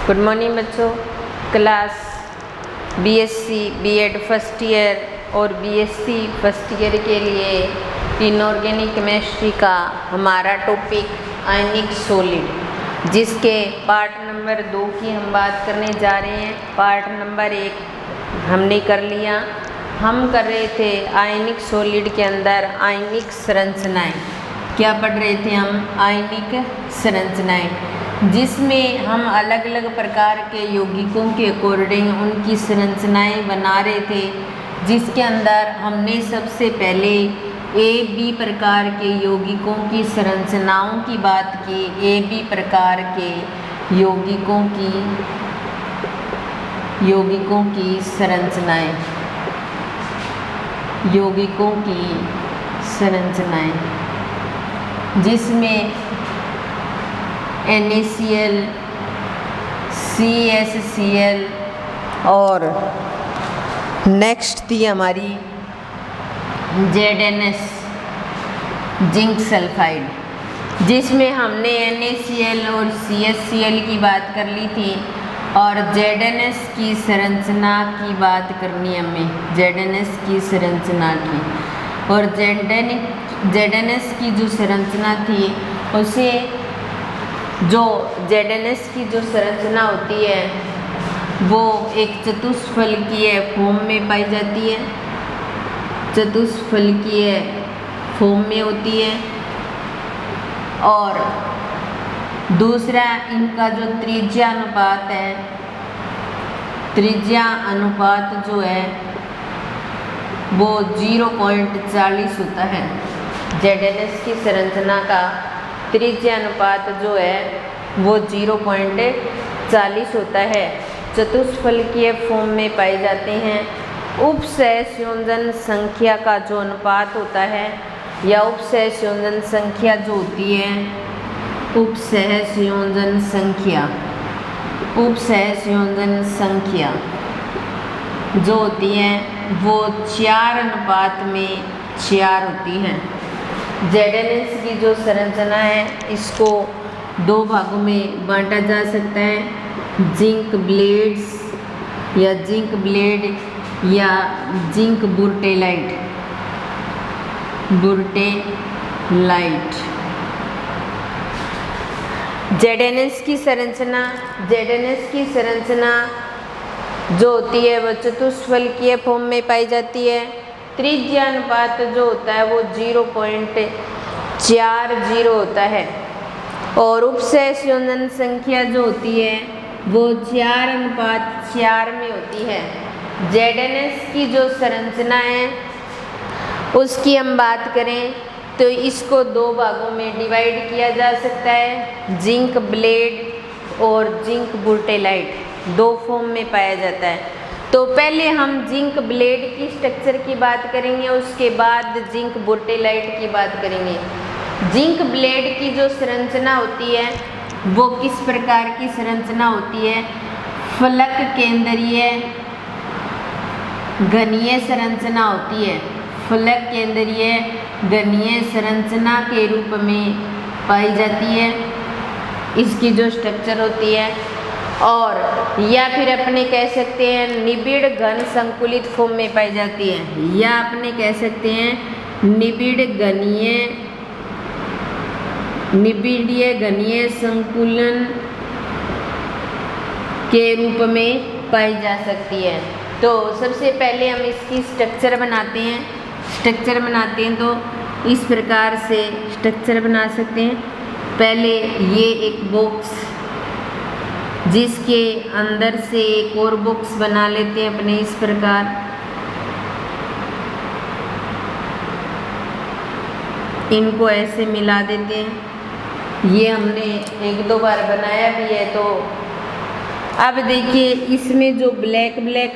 Good morning बच्चों। Class BSc BEd first year और BSc first year के लिए इनऑर्गेनिक केमिस्ट्री का हमारा टॉपिक आयनिक सॉलिड, जिसके पार्ट नंबर 2 की हम बात करने जा रहे हैं। पार्ट नंबर 1 हमने कर लिया। हम कर रहे थे आयनिक सॉलिड के अंदर आयनिक संरचनाएं। क्या पढ़ रहे थे हम? आयनिक संरचनाएं, जिसमें हम अलग अलग प्रकार के यौगिकों के अकॉर्डिंग उनकी संरचनाएं बना रहे थे। जिसके अंदर हमने सबसे पहले ए बी प्रकार के यौगिकों की संरचनाओं की बात की। ए बी प्रकार के यौगिकों की संरचनाएं, जिसमें NaCl, CSCl और नेक्स्ट थी हमारी ZnS जिंक सल्फाइड, जिसमें हमने NaCl और CSCl की बात कर ली थी और ZnS की संरचना की बात करनी हमें। ZnS की संरचना की, और ZnS की जो संरचना थी उसे जो ZnS की जो संरचना होती है वो एक चतुष्फलकीय फॉर्म में पाई जाती है। चतुष्फलकीय फॉर्म में होती है। और दूसरा, इनका जो त्रिज्या अनुपात है, त्रिज्या अनुपात जो है वो 0.40 होता है। ZnS की संरचना का त्रिज्या अनुपात जो है वो 0.40 होता है। चतुष्फलकीय फॉर्म में पाए जाते हैं। उपसहसंयोजन संख्या का जो अनुपात होता है, या उपसहसंयोजन संख्या जो होती है, उपसहसंयोजन संख्या जो होती है वो 4:4 होती है। ZnS की जो संरचना है इसको 2 भागों में बांटा जा सकता है। जिंक ब्लेड्स या जिंक ब्लेड या जिंक बुर्टेलाइट। ZnS की संरचना जो होती है वह चतुष्फलकीय फॉर्म में पाई जाती है। त्रिज्या अनुपात जो होता है वो 0.40 होता है। और उपसहसंयोजन संख्या जो होती है वो 4:4 में होती है। ZnS की जो संरचना है उसकी हम बात करें तो इसको 2 भागों में डिवाइड किया जा सकता है। जिंक ब्लेड और जिंक बुर्टेलाइट 2 फॉर्म में पाया जाता है। तो पहले हम जिंक ब्लेड की स्ट्रक्चर की बात करेंगे, उसके बाद जिंक बुर्टेलाइट की बात करेंगे। जिंक ब्लेड की जो संरचना होती है वो किस प्रकार की संरचना होती है? फलक केंद्रीय घनीय संरचना होती है। फलक केंद्रीय घनीय संरचना के रूप में पाई जाती है इसकी जो स्ट्रक्चर होती है। और या फिर अपने कह सकते हैं निबिड़ घन संकुलित फॉर्म में पाई जाती है, या अपने कह सकते हैं निबिड़ीय घनीय संकुलन के रूप में पाई जा सकती है। तो सबसे पहले हम इसकी स्ट्रक्चर बनाते हैं तो इस प्रकार से स्ट्रक्चर बना सकते हैं। पहले ये एक बॉक्स, जिसके अंदर से एक और बॉक्स बना लेते हैं अपने इस प्रकार। इनको ऐसे मिला देते हैं। ये हमने 1-2 बार बनाया भी है। तो अब देखिए इसमें जो ब्लैक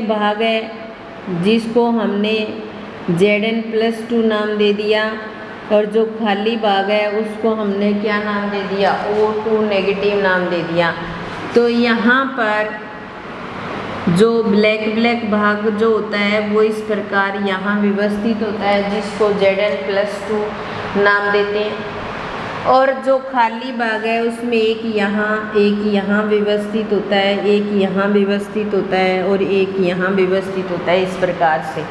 भाग है जिसको हमने Zn+2 नाम दे दिया, और जो खाली भाग है उसको हमने क्या नाम दे दिया? O2 नेगेटिव नाम दे दिया। तो यहाँ पर जो ब्लैक भाग जो होता है वो इस प्रकार यहाँ व्यवस्थित होता है, जिसको Zn+2 नाम देते हैं। और जो खाली भाग है उसमें एक यहाँ व्यवस्थित होता है, एक यहाँ व्यवस्थित होता है और एक यहाँ व्यवस्थित होता है। इस प्रकार से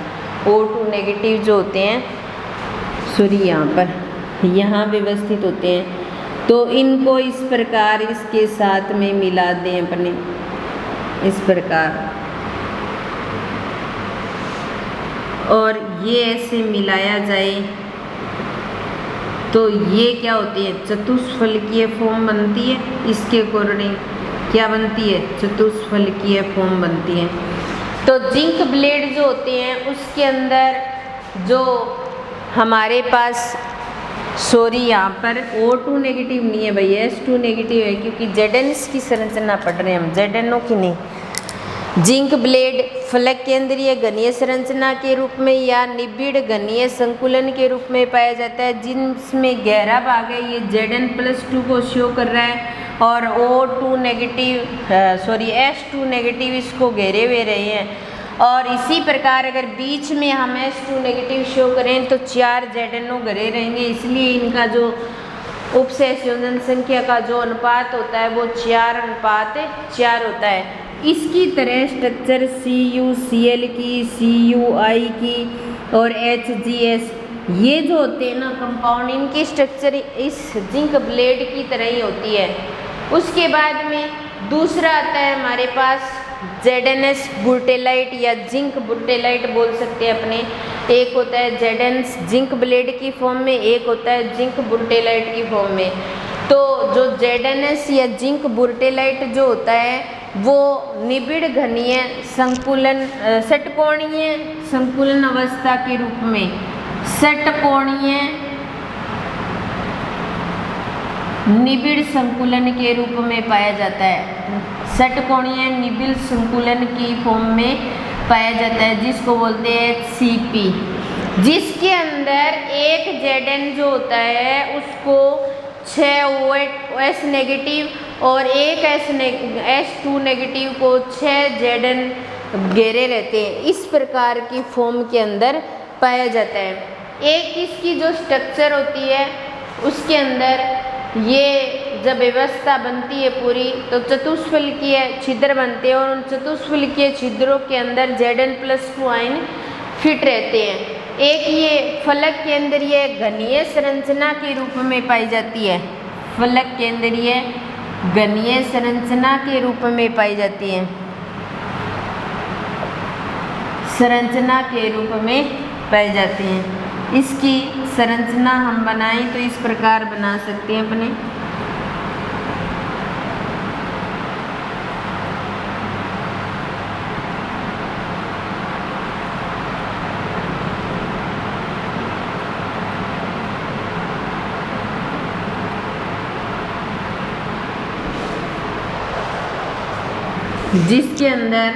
O2 नेगेटिव जो होते हैं, सॉरी यहाँ पर यहाँ व्यवस्थित होते हैं। तो इनको इस प्रकार इसके साथ में मिला दें अपने, इस प्रकार, और ये ऐसे मिलाया जाए तो ये क्या होती है, चतुष्फलकीय फॉर्म बनती है। इसके अकॉर्डिंग क्या बनती है, चतुष्फलकीय फॉर्म बनती है। तो जिंक ब्लेड जो होते हैं उसके अंदर जो हमारे पास, सॉरी यहाँ पर O2 नेगेटिव नहीं है भाई, S2 नेगेटिव है, क्योंकि ZNS की संरचना पढ़ रहे हैं हम, ZNO की नहीं। जिंक ब्लेड फलक केंद्रीय घनीय संरचना के रूप में या निबिड़ घनीय संकुलन के रूप में पाया जाता है, जिसमें गहरा भाग है ये Zn+2 को शो कर रहा है और O2 negative, sorry S2 negative इसको घेरे हुए रहे हैं। और इसी प्रकार अगर बीच में हम S2 नेगेटिव शो करें तो 4 ZnO घरे रहेंगे, इसलिए इनका जो उपसय संयोजन संख्या का जो अनुपात होता है वो 4:4 होता है। इसकी तरह स्ट्रक्चर CuCl की, CuI की और HGS, ये जो होते हैं ना कंपाउंड, इनकी स्ट्रक्चर इस जिंक ब्लेड की तरह ही होती है। उसके बाद में दूसरा आता है हमारे पास ZnS बुर्टेलाइट या जिंक बुर्टेलाइट बोल सकते हैं अपने। एक होता है ZnS जिंक ब्लेड की फॉर्म में, एक होता है जिंक बुर्टेलाइट की फॉर्म में। तो जो ZnS या जिंक बुर्टेलाइट जो होता है वो निबिड़ घनीय संकुलन, षटकोणीय संकुलन अवस्था के रूप में, षटकोणीय निबिड़ संकुलन के रूप में पाया जाता है। षटकोणीय निबिड़ संकुलन की फॉर्म में पाया जाता है, जिसको बोलते हैं HCP, जिसके अंदर एक Zn जो होता है उसको 6 OS नेगेटिव और एक S2 नेगेटिव को 6 Zn घेरे रहते हैं। इस प्रकार की फॉर्म के अंदर पाया जाता है। एक इसकी जो स्ट्रक्चर होती है उसके अंदर ये जब व्यवस्था बनती है पूरी तो चतुष्फलकीय छिद्र बनते हैं और उन चतुष्फलकीय छिद्रों के अंदर Zn+2 आयन फिट रहते हैं। एक ये फलक केंद्रीय घनीय संरचना के रूप में पाई जाती है, फलक केंद्रीय घनीय संरचना के रूप में पाई जाती है, संरचना के रूप में पाई जाती हैं। इसकी संरचना हम बनाएं तो इस प्रकार बना सकते हैं अपने, जिसके अंदर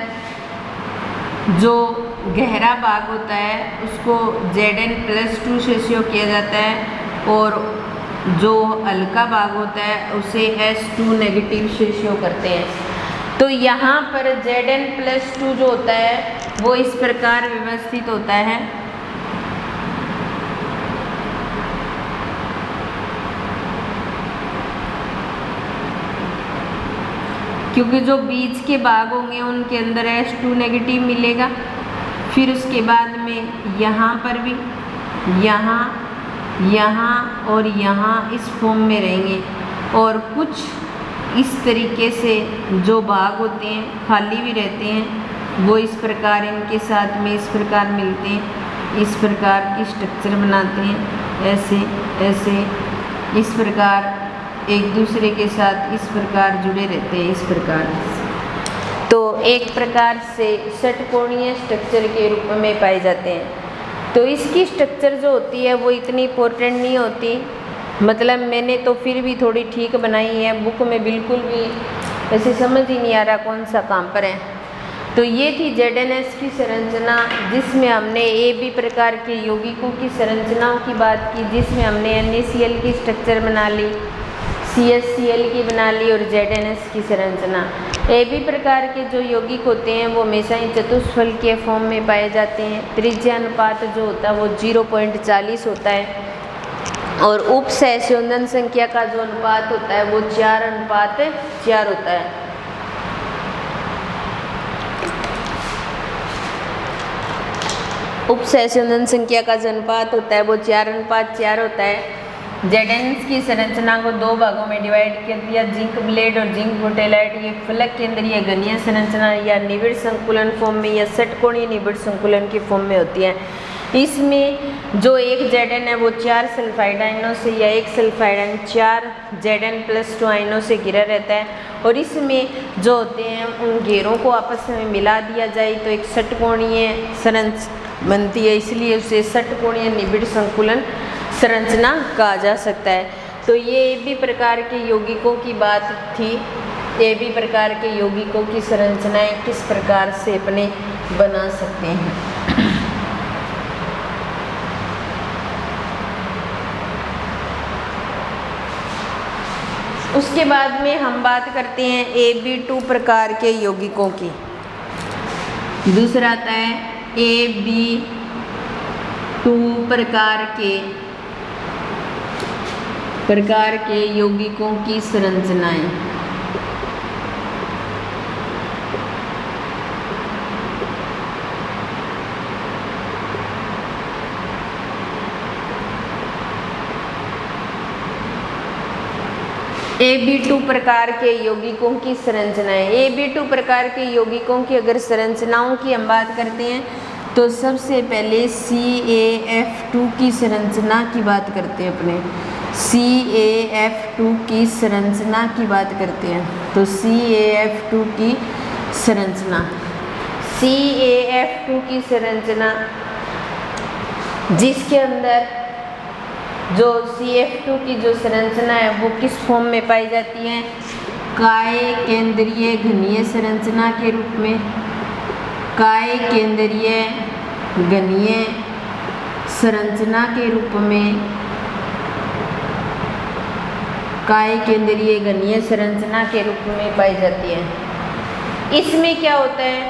जो गहरा भाग होता है उसको Zn+2 से शो किया जाता है और जो हल्का भाग होता है उसे S2 नेगेटिव से शो करते हैं। तो यहाँ पर Zn+2 जो होता है वो इस प्रकार व्यवस्थित होता है। क्योंकि जो बीच के भाग होंगे उनके अंदर S2 नेगेटिव मिलेगा। फिर उसके बाद में यहाँ पर भी यहाँ, यहाँ और यहाँ इस फॉर्म में रहेंगे और कुछ इस तरीके से जो भाग होते हैं खाली भी रहते हैं वो इस प्रकार इनके साथ में इस प्रकार मिलते हैं, इस प्रकार की स्ट्रक्चर बनाते हैं, ऐसे ऐसे इस प्रकार एक दूसरे के साथ इस प्रकार जुड़े रहते हैं, इस प्रकार। तो एक प्रकार से षटकोणीय स्ट्रक्चर के रूप में पाए जाते हैं। तो इसकी स्ट्रक्चर जो होती है वो इतनी इम्पोर्टेंट नहीं होती, मतलब मैंने तो फिर भी थोड़ी ठीक बनाई है, बुक में बिल्कुल भी ऐसे समझ ही नहीं आ रहा कौन सा काम पर है। तो ये थी ZnS की संरचना, जिसमें हमने AB प्रकार के यौगिकों की संरचनाओं की बात की, जिसमें हमने NaCl की स्ट्रक्चर बना ली, CHCl की बना ली और ZnS की संरचना। AB प्रकार के जो यौगिक होते हैं वो हमेशा ही चतुष्फलकीय फॉर्म में पाए जाते हैं। त्रिज्या अनुपात जो होता है वो 0.40 होता है। और उप सहसंयोजन संख्या का जो अनुपात होता है वो 4:4 होता है। उप सहसंयोजन संख्या का जो अनुपात होता है वो 4:4 होता है। जेडेंस की संरचना को 2 भागों में डिवाइड कर दिया, जिंक ब्लेड और जिंक बोटेलाइट। ये फलक केंद्रीय घनीय संरचना या निबिड़ संकुलन फॉर्म में या षटकोणीय निबिड़ संकुलन की फॉर्म में होती है। इसमें जो एक जेडन है वो 4 सल्फाइड आयनों से या एक सल्फाइड आयन 4 Zn+2 आयनों से घिरा रहता है। और इसमें जो होते हैं उन घेरों को आपस में मिला दिया जाए तो एक षटकोणीय संरचना बनती है, इसलिए उसे षटकोणीय निबिड़ संकुलन संरचना कहा जा सकता है। तो ये भी प्रकार के यौगिकों की बात थी। ये भी प्रकार के यौगिकों की संरचनाएं किस प्रकार से अपने बना सकते हैं। उसके बाद में हम बात करते हैं Ab2 प्रकार के यौगिकों की। दूसरा आता है Ab2 प्रकार के यौगिकों की संरचनाएं। Ab2 प्रकार के यौगिकों की संरचनाएं। Ab2 प्रकार के यौगिकों की अगर संरचनाओं की हम बात करते हैं तो सबसे पहले CaF2 की संरचना की बात करते हैं अपने। CaF2 की संरचना की बात करते हैं तो CaF2 की संरचना जिसके अंदर जो CF2 की जो संरचना है वो किस फॉर्म में पाई जाती है, काय केंद्रीय घनीय संरचना के रूप में। काय केंद्रीय घनीय संरचना के रूप में, काय केंद्रीय घनीय संरचना के रूप में पाई जाती है। इसमें क्या होता है,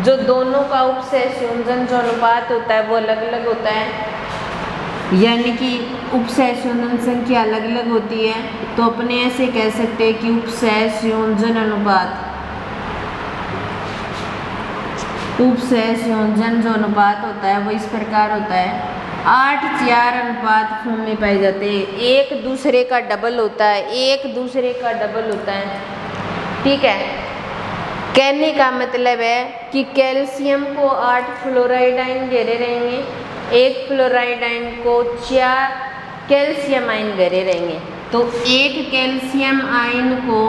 जो दोनों का उप सहसंयोजन जो अनुपात होता है वो अलग अलग होता है, यानी कि उप सहसंयोजन संख्या अलग अलग होती है। तो अपने ऐसे कह सकते हैं कि उप सहसंयोजन जो अनुपात होता है वो इस प्रकार होता है। 8:4 अनुपात फॉर्म में पाए जाते हैं। एक दूसरे का डबल होता है, ठीक है। कहने का मतलब है कि कैल्शियम को 8 फ्लोराइड आयन घेरे रहेंगे, एक फ्लोराइड आयन को 4 कैल्शियम आयन घेरे रहेंगे। तो एक कैल्शियम आयन को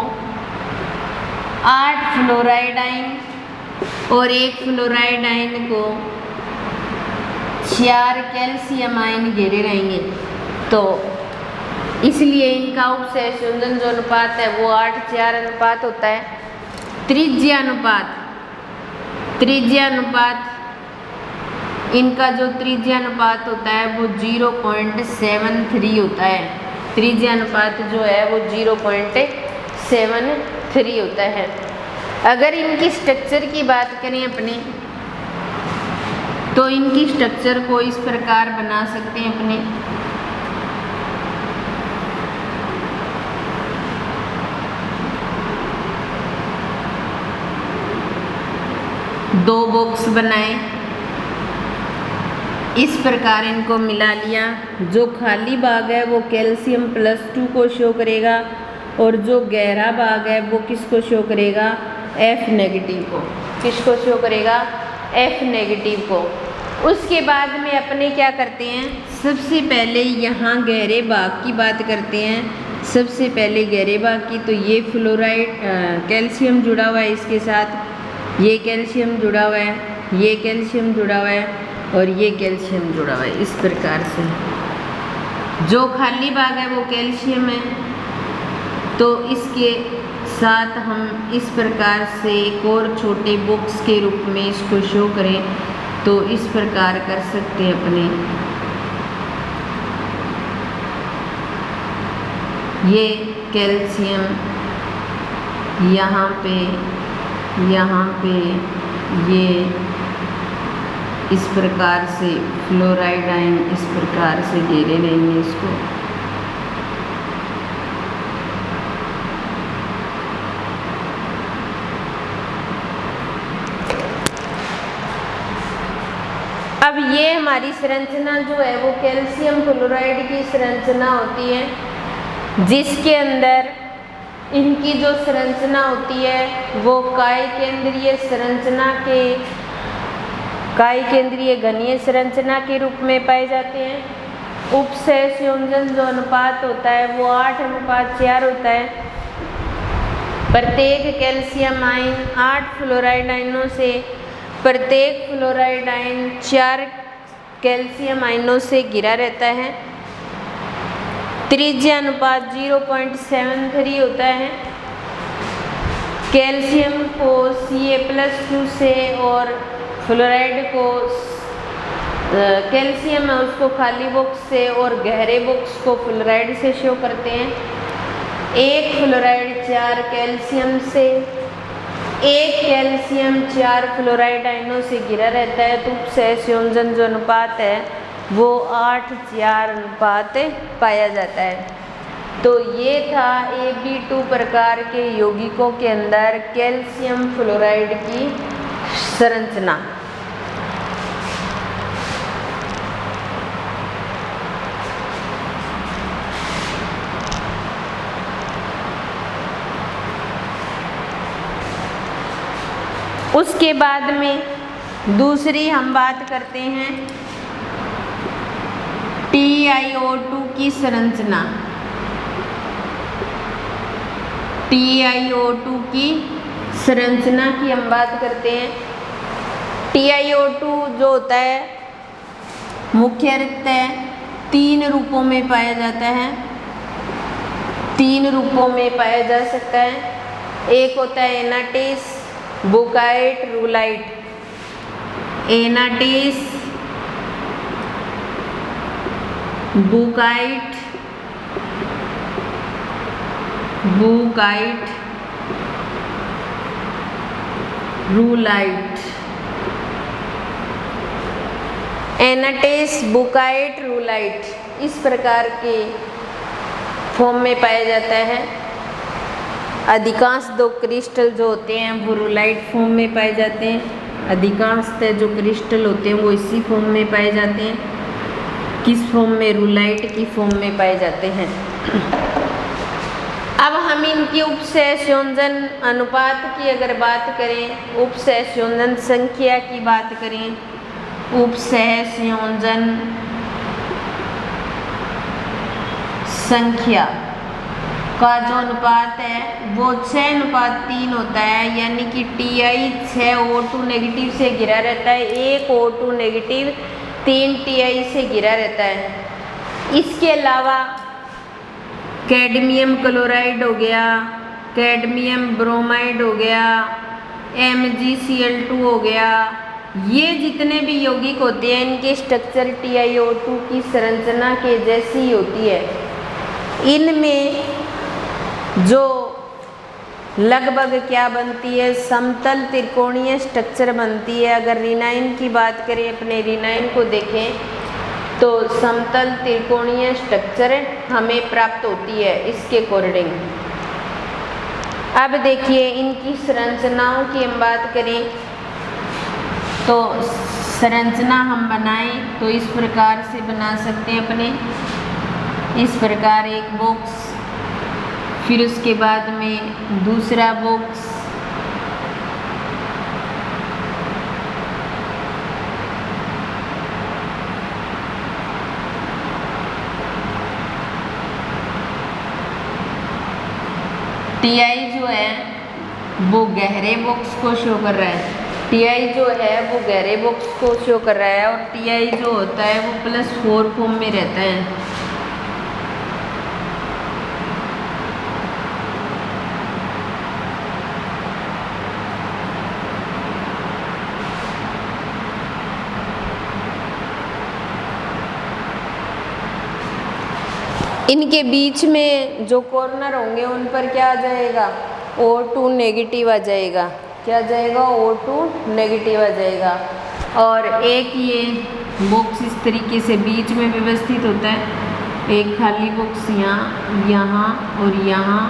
8 फ्लोराइड आयन और एक फ्लोराइड आयन को 4 कैल्शियम आयन घेरे रहेंगे। तो इसलिए इनका उप सहसंयोजन जो अनुपात है वो 8:4 अनुपात होता है। त्रिज्या अनुपात इनका जो त्रिज्या अनुपात होता है वो 0.73 होता है। त्रिज्या अनुपात जो है वो 0.73 होता है। अगर इनकी स्ट्रक्चर की बात करें अपने, तो इनकी स्ट्रक्चर को इस प्रकार बना सकते हैं अपने। दो बॉक्स बनाए, इस प्रकार इनको मिला लिया। जो खाली भाग है वो कैल्शियम+2 को शो करेगा और जो गहरा भाग है वो किसको शो करेगा, F नेगेटिव को। किसको शो करेगा, F नेगेटिव को। उसके बाद में अपने क्या करते हैं, सबसे पहले यहाँ गहरे भाग की बात करते हैं। सबसे पहले गहरे भाग की, तो ये फ्लोराइड कैल्शियम जुड़ा हुआ है इसके साथ, ये कैल्शियम जुड़ा हुआ है, ये कैल्शियम जुड़ा हुआ है और ये कैल्शियम जुड़ा हुआ है। इस प्रकार से जो खाली भाग है वो कैल्शियम है, तो इसके साथ हम इस प्रकार से एक और छोटे बॉक्स के रूप में इसको शो करें तो इस प्रकार कर सकते हैं अपने। ये कैल्शियम यहाँ पे ये इस प्रकार से फ्लोराइड आयन इस प्रकार से घेरे रहेंगे इसको। अब ये हमारी संरचना जो है वो कैल्शियम क्लोराइड की संरचना होती है, जिसके अंदर इनकी जो संरचना होती है वो काय केंद्रीय घनीय संरचना के रूप में पाए जाते हैं। उपसय संयोजन जो अनुपात होता है वो 8:4 होता है। प्रत्येक कैल्शियम आयन 8 फ्लोराइड आयनों से, प्रत्येक फ्लोराइड आयन 4 कैल्शियम आयनों से घिरा रहता है। त्रिज्या अनुपात 0.73 होता है। कैल्शियम को Ca+2 से और फ्लोराइड को कैल्शियम है उसको खाली बॉक्स से और गहरे बॉक्स को फ्लोराइड से शो करते हैं। एक फ्लोराइड 4 कैल्शियम से, एक कैल्शियम 4 फ्लोराइड आयनों से घिरा रहता है, तो उपसय संयोजन जो अनुपात है वो 8:4 अनुपात पाया जाता है। तो ये था Ab2 प्रकार के यौगिकों के अंदर कैल्शियम फ्लोराइड की संरचना। उसके बाद में दूसरी हम बात करते हैं TiO2 की संरचना। TiO2 की संरचना की हम बात करते हैं। TiO2 जो होता है मुख्यतः 3 रूपों में पाया जाता है, 3 रूपों में पाया जा सकता है। एक होता है एनाटीस, बुकाइट, रूलाइट। एनाटीस, बुकाइट, रूलाइट। एनाटीस, बुकाइट, रूलाइट इस प्रकार के फॉर्म में पाया जाता है। अधिकांश 2 क्रिस्टल जो होते हैं वो रूलाइट फॉर्म में पाए जाते हैं। अधिकांशतः जो क्रिस्टल होते हैं वो इसी फॉर्म में पाए जाते हैं। किस फॉर्म में? रूलाइट की फॉर्म में पाए जाते हैं। अब हम इनकी उपसय संयोजन अनुपात की अगर बात करें, उपसय संयोजन संख्या की बात करें, उपसय संयोजन संख्या का जो अनुपात है वो 6:3 होता है, यानी कि Ti 6 O2 नेगेटिव से घिरा रहता है, 1 O2 नेगेटिव 3 Ti से घिरा रहता है। इसके अलावा कैडमियम क्लोराइड हो गया, कैडमियम ब्रोमाइड हो गया, MgCl2 हो गया, ये जितने भी यौगिक होते हैं इनके स्ट्रक्चर TiO2 की संरचना के जैसी होती है। इनमें जो लगभग क्या बनती है, समतल त्रिकोणीय स्ट्रक्चर बनती है। अगर रिनाइन की बात करें, अपने रिनाइन को देखें तो समतल त्रिकोणीय स्ट्रक्चर हमें प्राप्त होती है इसके अकॉर्डिंग। अब देखिए इनकी संरचनाओं की हम बात करें तो संरचना हम बनाएं तो इस प्रकार से बना सकते हैं अपने, इस प्रकार एक बॉक्स, फिर उसके बाद में दूसरा बॉक्स, Ti जो है वो गहरे बॉक्स को शो कर रहा है, Ti जो है वो गहरे बॉक्स को शो कर रहा है, और Ti जो होता है वो +4 फॉर्म में रहता है। इनके बीच में जो कॉर्नर होंगे उन पर क्या आ जाएगा, O2 नेगेटिव आ जाएगा। क्या आ जाएगा? O2 नेगेटिव आ जाएगा। और एक ये बॉक्स इस तरीके से बीच में व्यवस्थित होता है, एक खाली बॉक्स यहाँ, यहाँ और यहाँ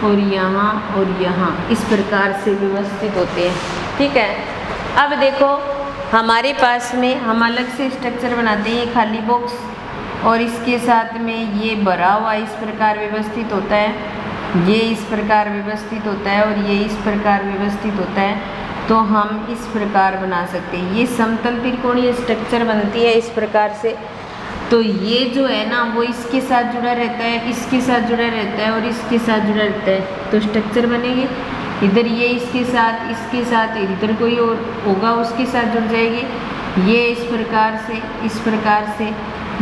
और यहाँ और यहाँ, इस प्रकार से व्यवस्थित होते हैं। ठीक है। अब देखो हमारे पास में हम अलग से स्ट्रक्चर बनाते हैं, ये खाली बॉक्स और इसके साथ में ये भरा हुआ इस प्रकार व्यवस्थित होता है, ये इस प्रकार व्यवस्थित होता है और ये इस प्रकार व्यवस्थित होता है। तो हम इस प्रकार बना सकते हैं, ये समतल त्रिकोणीय स्ट्रक्चर बनती है इस प्रकार से। तो ये जो है ना वो इसके साथ जुड़ा रहता है, इसके साथ जुड़ा रहता है और इसके साथ जुड़ा रहता है, तो स्ट्रक्चर बनेगी। इधर ये इसके साथ इधर कोई और होगा उसके साथ जुड़ जाएगी, ये इस प्रकार से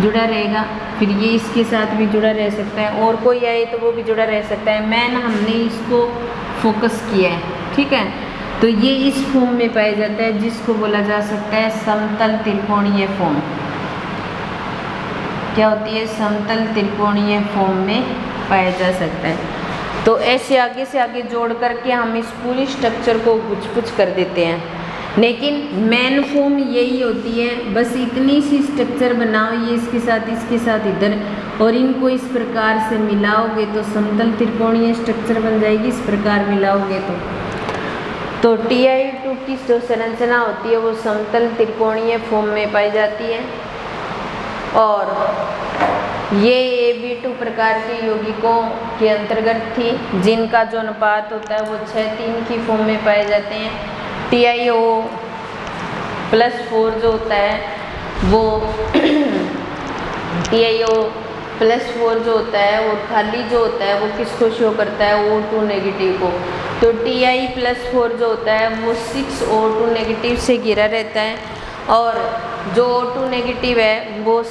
जुड़ा रहेगा, फिर ये इसके साथ भी जुड़ा रह सकता है और कोई आए तो वो भी जुड़ा रह सकता है। मैन हमने इसको फोकस किया है, ठीक है। तो ये इस फॉर्म में पाया जाता है जिसको बोला जा सकता है समतल त्रिकोणीय फॉर्म। क्या होती है? समतल त्रिकोणीय फॉर्म में पाया जा सकता है। तो ऐसे आगे से आगे जोड़ करके हम इस पूरी स्ट्रक्चर को कुछ कर देते हैं, लेकिन मेन फॉर्म यही होती है, बस इतनी सी स्ट्रक्चर बनाओ, ये इसके साथ इधर, और इनको इस प्रकार से मिलाओगे तो समतल त्रिकोणीय स्ट्रक्चर बन जाएगी। इस प्रकार मिलाओगे तो TI2 की जो संरचना होती है वो समतल त्रिकोणीय फॉर्म में पाई जाती है। और ये AB2 प्रकार के यौगिकों के अंतर्गत थी, जिनका जो अनुपात होता है वो 6:3 की फॉर्म में पाए जाते हैं। TiO+4 जो होता है वो TiO+4 जो होता है वो खाली जो होता है वो किसको शो करता है? O2 नेगेटिव को। तो Ti+4 जो होता है वो 6 O2 नेगेटिव से घिरा रहता है, और जो O2 नेगेटिव है वो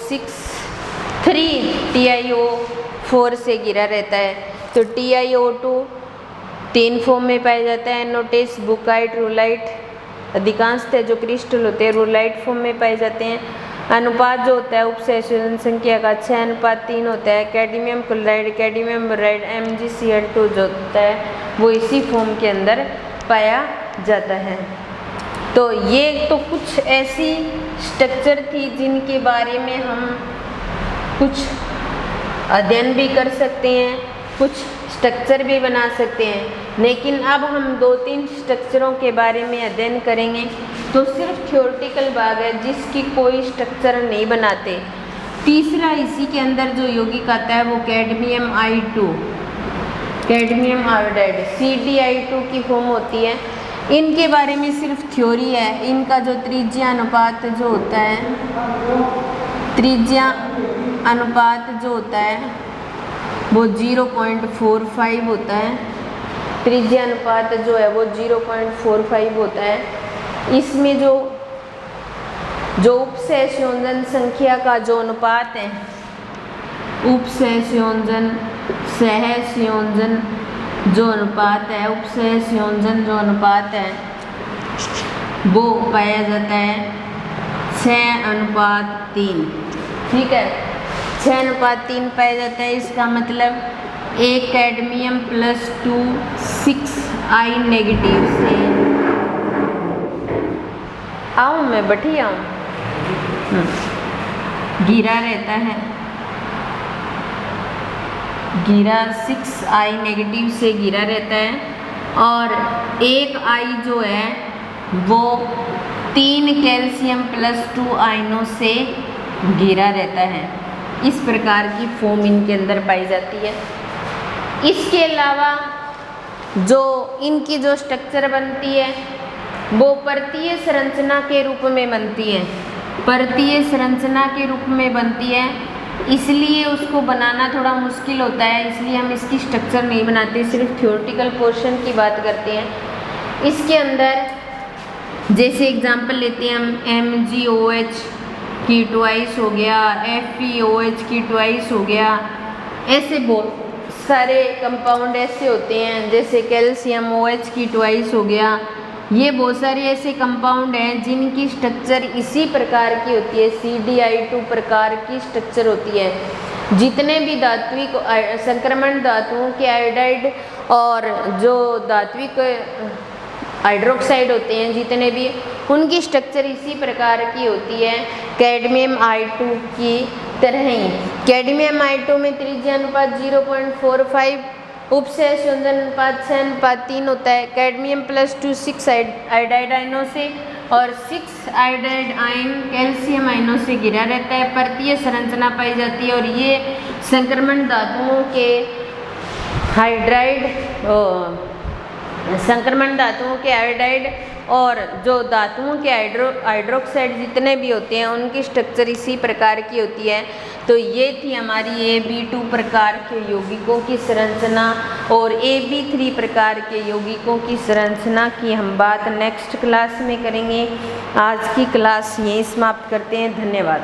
3 TiO4 से घिरा रहता है। तो TiO2 3 फॉर्म में पाया जाता है, नोटिस, बुकाइट, रोलाइट, अधिकांशतः जो क्रिस्टल होते हैं रोलाइट फॉर्म में पाए जाते हैं। अनुपात जो होता है उपसंयोजन संख्या का 6:3 होता है। Cadmium chloride, cadmium boride, MgCl2 जो होता है वो इसी फॉर्म के अंदर पाया जाता है। तो ये तो कुछ ऐसी स्ट्रक्चर थी जिनके बारे में हम कुछ अध्ययन भी कर सकते हैं, कुछ स्ट्रक्चर भी बना सकते हैं। लेकिन अब हम 2-3 स्ट्रक्चरों के बारे में अध्ययन करेंगे, तो सिर्फ थ्योरेटिकल भाग है जिसकी कोई स्ट्रक्चर नहीं बनाते। तीसरा इसी के अंदर जो यौगिक आता है वो cadmium I2, cadmium iodide, CdI2 की फॉर्म होती है। इनके बारे में सिर्फ थ्योरी है। इनका जो त्रिज्या अनुपात जो होता है, त्रिज्या अनुपात जो होता है वो 0.45 होता है। त्रिज्या अनुपात जो है वो 0.45 होता है। इसमें जो उपसंयोजन संख्या का जो अनुपात है, उपसंयोजन सहसंयोजन जो अनुपात है, उपसंयोजन जो अनुपात है वो पाया जाता है 6:3। ठीक है, 6:3 पाया जाता है। इसका मतलब 1 कैडमियम +2 6I नेगेटिव से आऊँ मैं बैठी आऊँ घिरा रहता है, घिरा 6I नेगेटिव से घिरा रहता है, और 1 I जो है वो 3 कैल्शियम +2 आयनों से घिरा रहता है। इस प्रकार की फॉर्म इनके अंदर पाई जाती है। इसके अलावा जो इनकी जो स्ट्रक्चर बनती है वो परतीय संरचना के रूप में बनती है, परतीय संरचना के रूप में बनती है। इसलिए उसको बनाना थोड़ा मुश्किल होता है, इसलिए हम इसकी स्ट्रक्चर नहीं बनाते, सिर्फ थ्योरेटिकल पोर्शन की बात करते हैं। इसके अंदर जैसे एग्जांपल लेते हैं हम MgOH की ट्वाइस हो गया, FeOH की ट्वाइस हो गया, ऐसे बहुत सारे कंपाउंड ऐसे होते हैं, जैसे कैल्शियम OH की ट्वाइस हो गया। ये बहुत सारे ऐसे कंपाउंड हैं जिनकी स्ट्रक्चर इसी प्रकार की होती है, CdI2 प्रकार की स्ट्रक्चर होती है। जितने भी धात्विक संक्रमण धातुओं के आयोडाइड और जो धात्विक हाइड्रोक्साइड होते हैं जितने भी, उनकी स्ट्रक्चर इसी प्रकार की होती है कैडमियम I2 की तरह ही। कैडमियम I2 में त्रिज्या अनुपात 0.45, उपसंयोजन अनुपात 6:3 होता है। कैडमियम +2 6 आयोडाइड आयनों से और 6 आयोडाइड आयन कैल्शियम आयनों से घिरा रहता है। परतीय संरचना पाई जाती है और ये संक्रमण धातुओं के आयोडाइड और जो धातुओं के हाइड्रोक्साइड जितने भी होते हैं उनकी स्ट्रक्चर इसी प्रकार की होती है। तो ये थी हमारी Ab2 प्रकार के यौगिकों की संरचना और Ab3 प्रकार के यौगिकों की संरचना की हम बात नेक्स्ट क्लास में करेंगे। आज की क्लास यहीं समाप्त करते हैं। धन्यवाद।